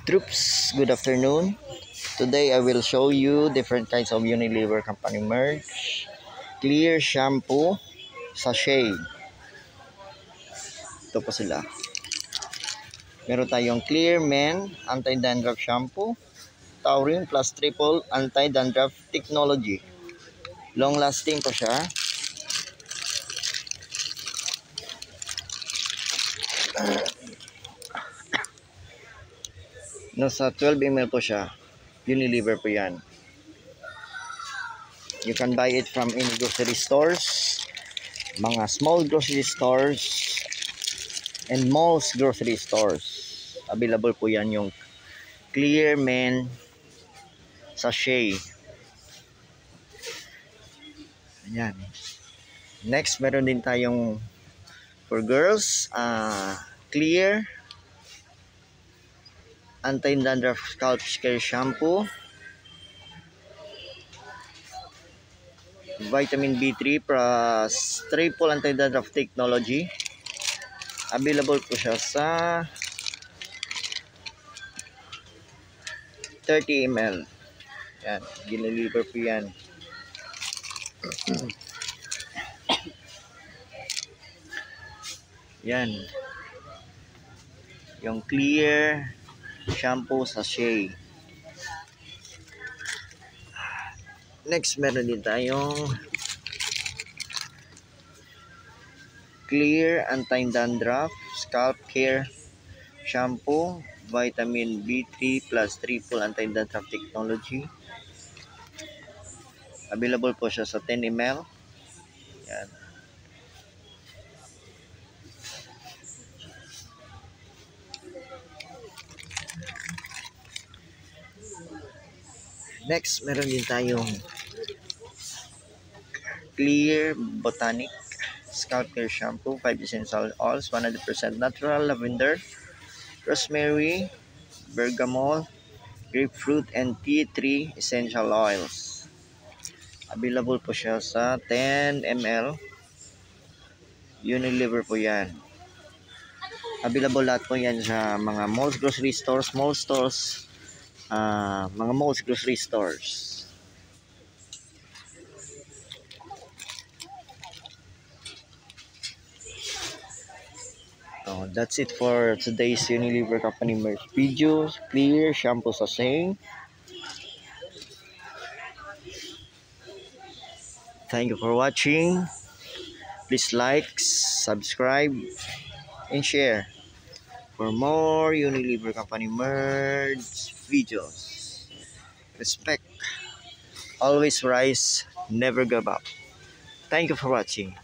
Troops, good afternoon. Today I will show you different kinds of Unilever company merch. Clear shampoo sachet. Ito po sila. Meron tayong Clear Men Anti-Dandruff Shampoo, Taurine plus Triple Anti-Dandruff Technology. Long lasting po siya. Nasa 12 ml po siya. Unilever po yan. You can buy it from any grocery stores, mga small grocery stores, and most grocery stores. Available po yan yung Clear Men Sachet. Ayan. Next, meron din tayong for girls, Clear Anti-Dandruff Scalp Care Shampoo, Vitamin B3 plus Triple Anti-Dandruff Technology. Available po siya sa 30 ml. Yan, Unilever po yan. Yan. Yung Clear Shampoo Sachet. Next, meron din tayong Clear Anti-Dandruff Scalp Care Shampoo, Vitamin B3 plus Triple Anti-Dandruff Technology. Available po siya sa 10 ml. Yan. Next, meron din tayong Clear Botanic Scalp Care Shampoo, 5 essential oils, 100% natural, lavender, rosemary, bergamot, grapefruit, and tea tree essential oils. Available po siya sa 10 ml. Unilever po yan. Available lahat po yan sa mga malls, grocery stores, mall stores, mga malls, grocery stores. That's it for today's Unilever company merch video. Clear shampoo sachet. Thank you for watching. Please like, subscribe, and share for more Unilever company merch videos. Respect. Always rise, never give up. Thank you for watching.